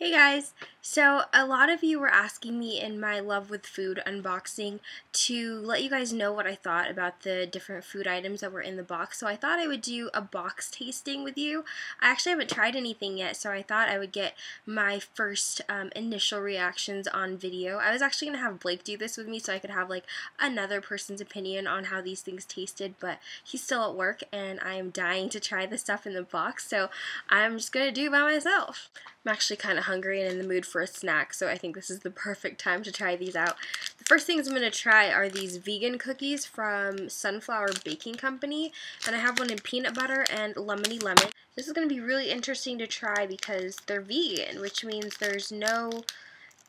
Hey guys! So a lot of you were asking me in my Love with Food unboxing to let you guys know what I thought about the different food items that were in the box. So I thought I would do a box tasting with you. I actually haven't tried anything yet, so I thought I would get my first initial reactions on video. I was actually going to have Blake do this with me so I could have like another person's opinion on how these things tasted, but he's still at work and I am dying to try the stuff in the box, so I'm just going to do it by myself. I'm actually kind of hungry and in the mood for a snack, so I think this is the perfect time to try these out. The first things I'm going to try are these vegan cookies from Sunflower Baking Company, and I have one in peanut butter and lemony lemon. This is going to be really interesting to try because they're vegan, which means there's no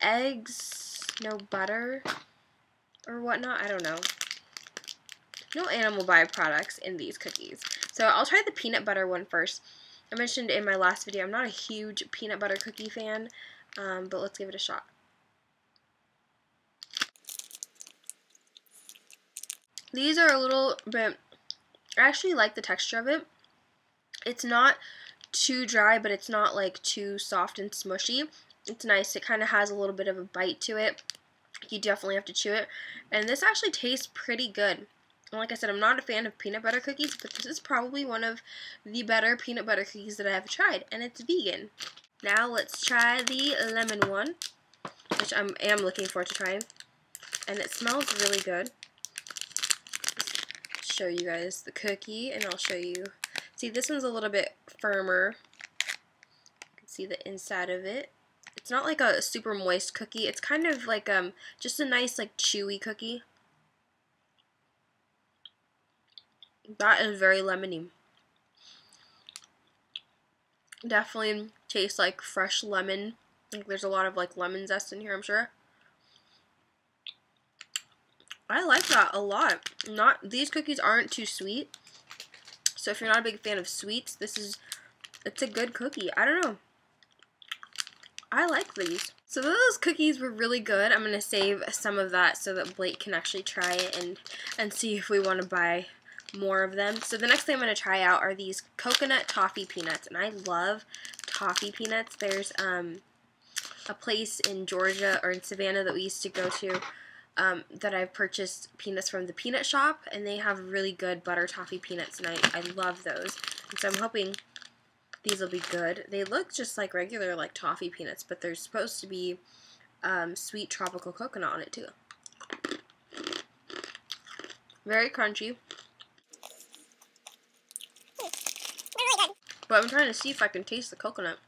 eggs, no butter, or whatnot, I don't know. No animal byproducts in these cookies. So I'll try the peanut butter one first. I mentioned in my last video I'm not a huge peanut butter cookie fan, but let's give it a shot. These are a little bit, I actually like the texture of it. It's not too dry, but it's not like too soft and smushy. It's nice. It kind of has a little bit of a bite to it. You definitely have to chew it. And this actually tastes pretty good. And like I said, I'm not a fan of peanut butter cookies, but this is probably one of the better peanut butter cookies that I have tried, and it's vegan. Now let's try the lemon one, which I am looking forward to trying. And it smells really good. I'll show you guys the cookie, and I'll show you. See, this one's a little bit firmer. You can see the inside of it. It's not like a super moist cookie. It's kind of like just a nice like chewy cookie. That is very lemony. Definitely tastes like fresh lemon. Like there's a lot of like lemon zest in here, I'm sure. I like that a lot. These cookies aren't too sweet. So if you're not a big fan of sweets, it's a good cookie. I don't know. I like these. So those cookies were really good. I'm going to save some of that so that Blake can actually try it and see if we want to buy more of them. So the next thing I'm going to try out are these coconut toffee peanuts, and I love toffee peanuts. There's a place in Georgia or in Savannah that we used to go to that I've purchased peanuts from the peanut shop, and they have really good butter toffee peanuts, and I love those. And so I'm hoping these will be good. They look just like regular like toffee peanuts, but they're supposed to be sweet tropical coconut on it too. Very crunchy. But I'm trying to see if I can taste the coconut.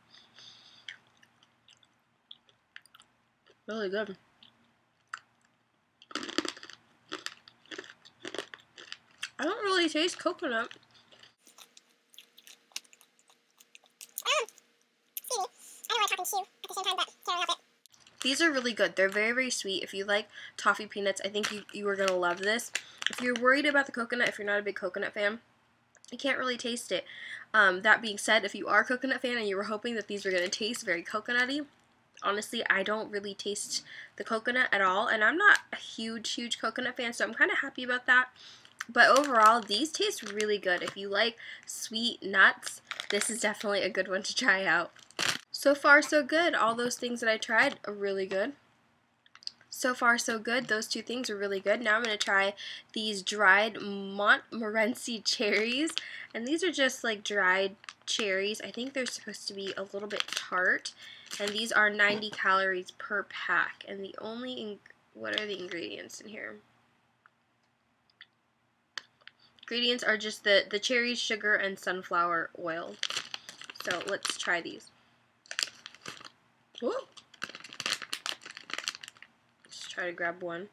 Really good. I don't really taste coconut. These are really good. They're very, very sweet. If you like toffee peanuts, I think you are going to love this. If you're worried about the coconut, if you're not a big coconut fan, you can't really taste it. That being said, if you are a coconut fan and you were hoping that these were going to taste very coconutty, honestly, I don't really taste the coconut at all, and I'm not a huge coconut fan, so I'm kind of happy about that. But overall, these taste really good. If you like sweet nuts, this is definitely a good one to try out. So far, so good. All those things that I tried are really good. So far, so good. Those two things are really good. Now I'm going to try these dried Montmorency cherries. And these are just like dried cherries. I think they're supposed to be a little bit tart. And these are 90 calories per pack. And the only, what are the ingredients in here? Ingredients are just the cherries, sugar, and sunflower oil. So let's try these. Whoa. Just try to grab one.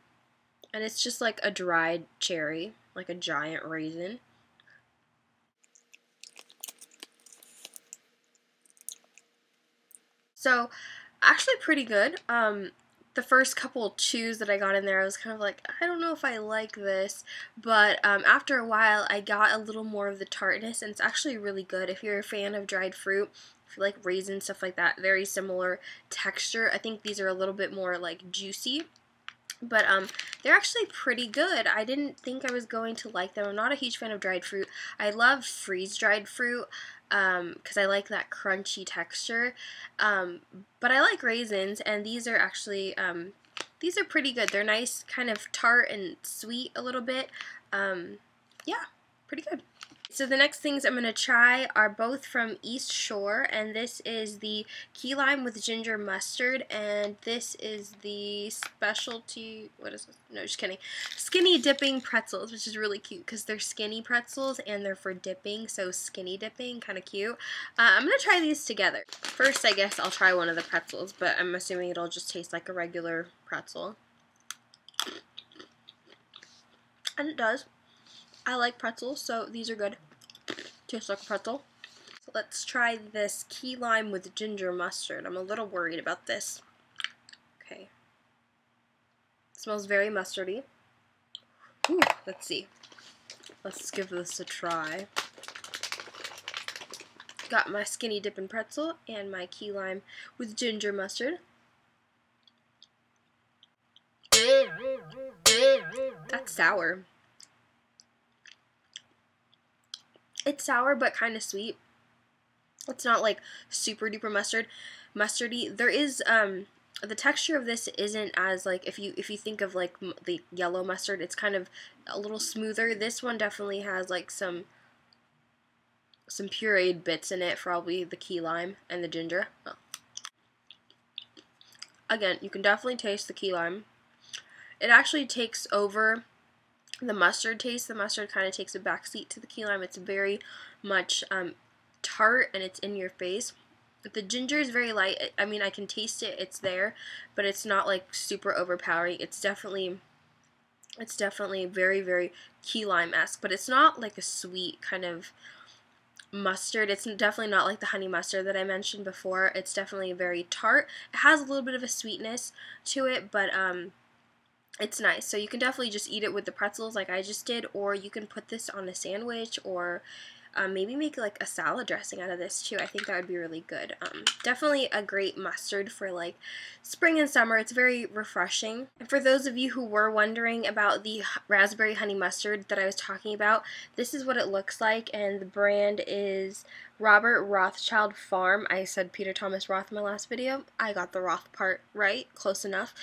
And it's just like a dried cherry, like a giant raisin. So, actually pretty good. The first couple chews that I got in there, I was kind of like, I don't know if I like this, but after a while, I got a little more of the tartness, and it's actually really good. If you're a fan of dried fruit, if you like raisins, stuff like that, very similar texture. I think these are a little bit more like juicy, But they're actually pretty good. I didn't think I was going to like them. I'm not a huge fan of dried fruit. I love freeze-dried fruit because I like that crunchy texture. But I like raisins, and these are actually these are pretty good. They're nice, kind of tart and sweet a little bit. Yeah, pretty good. So the next things I'm going to try are both from East Shore, and this is the key lime with ginger mustard, and this is the specialty, what is this? No, just kidding. Skinny dipping pretzels, which is really cute because they're skinny pretzels and they're for dipping, so skinny dipping, kind of cute. I'm going to try these together. First, I guess I'll try one of the pretzels, but I'm assuming it'll just taste like a regular pretzel. And it does. I like pretzels, so these are good. Tastes like a pretzel. So let's try this key lime with ginger mustard. I'm a little worried about this. Okay. It smells very mustardy. Ooh, let's see. Let's give this a try. Got my skinny dippin' pretzel and my key lime with ginger mustard. That's sour. It's sour but kind of sweet. It's not like super duper mustardy. There is the texture of this isn't as like if you think of like the yellow mustard, it's kind of a little smoother. This one definitely has like some pureed bits in it, probably the key lime and the ginger. Oh. Again, you can definitely taste the key lime. It actually takes over the mustard taste. The mustard kind of takes a backseat to the key lime. It's very much tart and it's in your face. But the ginger is very light. I mean, I can taste it. It's there, but it's not like super overpowering. It's definitely very, very key lime-esque, but it's not like a sweet kind of mustard. It's definitely not like the honey mustard that I mentioned before. It's definitely very tart. It has a little bit of a sweetness to it, but it's nice. So you can definitely just eat it with the pretzels like I just did, or you can put this on a sandwich, or maybe make like a salad dressing out of this too. I think that would be really good. Definitely a great mustard for like spring and summer. It's very refreshing. And for those of you who were wondering about the raspberry honey mustard that I was talking about, this is what it looks like, and the brand is Robert Rothschild Farm. I said Peter Thomas Roth in my last video. I got the Roth part right, close enough.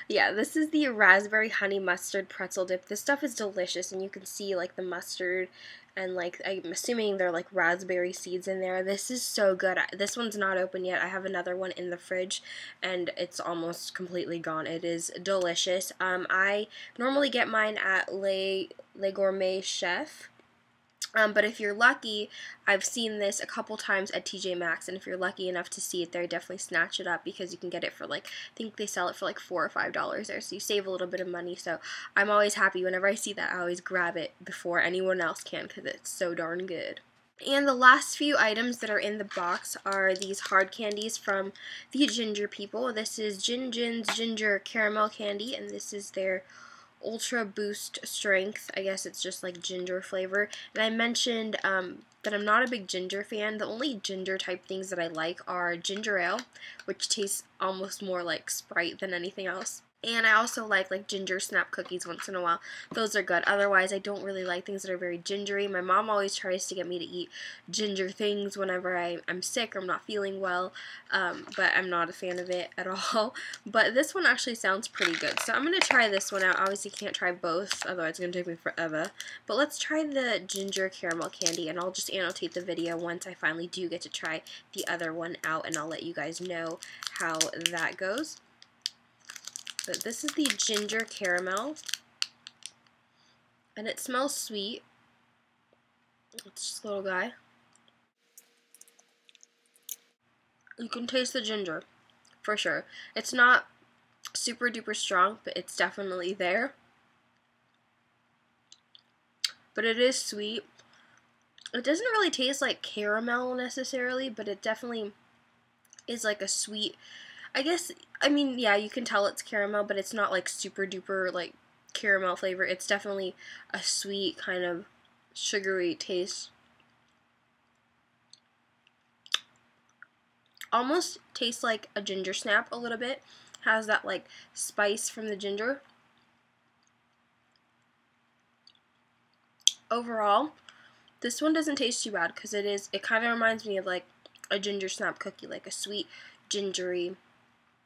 Yeah, this is the raspberry honey mustard pretzel dip. This stuff is delicious, and you can see like the mustard and like I'm assuming they're like raspberry seeds in there. This is so good. This one's not open yet. I have another one in the fridge and it's almost completely gone. It is delicious. I normally get mine at Le Gourmet Chef. But if you're lucky, I've seen this a couple times at TJ Maxx, and if you're lucky enough to see it there, definitely snatch it up because you can get it for like, I think they sell it for like $4 or $5 there, so you save a little bit of money. So I'm always happy whenever I see that. I always grab it before anyone else can because it's so darn good. And the last few items that are in the box are these hard candies from the Ginger People. This is Gin Gin's Ginger Caramel Candy, and this is their Ultra Boost Strength. I guess it's just like ginger flavor. And I mentioned that I'm not a big ginger fan. The only ginger type things that I like are ginger ale, which tastes almost more like Sprite than anything else. And I also like ginger snap cookies once in a while. Those are good. Otherwise, I don't really like things that are very gingery. My mom always tries to get me to eat ginger things whenever I'm sick or I'm not feeling well, but I'm not a fan of it at all. But this one actually sounds pretty good. So I'm going to try this one out. Obviously, can't try both, otherwise it's going to take me forever. But let's try the ginger caramel candy, and I'll just annotate the video once I finally do get to try the other one out, and I'll let you guys know how that goes. But this is the ginger caramel, and it smells sweet. It's just a little guy. You can taste the ginger, for sure. It's not super duper strong, but it's definitely there. But it is sweet. It doesn't really taste like caramel necessarily, but it definitely is like a sweet, I guess, I mean, yeah, you can tell it's caramel, but it's not like super duper like caramel flavor. It's definitely a sweet kind of sugary taste. Almost tastes like a ginger snap a little bit, Has that like spice from the ginger. Overall, this one doesn't taste too bad because it kind of reminds me of like a ginger snap cookie, like a sweet gingery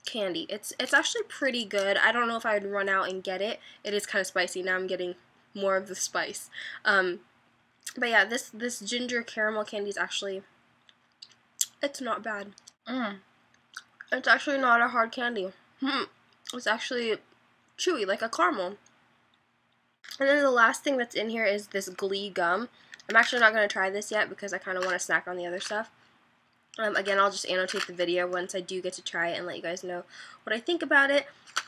candy. It's actually pretty good. I don't know if I would run out and get it. It is kind of spicy. Now I'm getting more of the spice. But yeah, this ginger caramel candy is actually, it's not bad. It's actually not a hard candy. It's actually chewy, like a caramel. And then the last thing that's in here is this Glee gum. I'm actually not going to try this yet because I kind of want to snack on the other stuff. Again, I'll just annotate the video once I do get to try it and let you guys know what I think about it.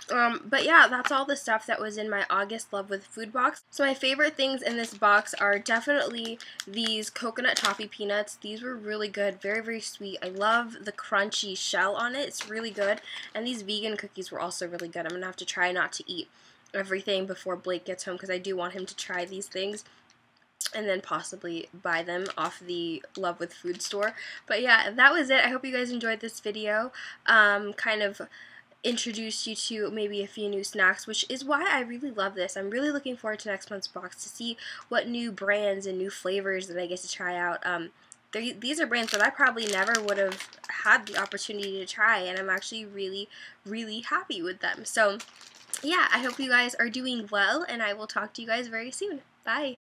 But yeah, that's all the stuff that was in my August Love with Food box. So my favorite things in this box are definitely these coconut toffee peanuts. These were really good, very, very sweet. I love the crunchy shell on it. It's really good. And these vegan cookies were also really good. I'm going to have to try not to eat everything before Blake gets home because I do want him to try these things and then possibly buy them off the Love with Food store. But yeah, that was it. I hope you guys enjoyed this video. Kind of introduced you to maybe a few new snacks, which is why I really love this. I'm really looking forward to next month's box to see what new brands and new flavors that I get to try out. These are brands that I probably never would have had the opportunity to try, and I'm actually really, really happy with them. So yeah, I hope you guys are doing well, and I will talk to you guys very soon. Bye!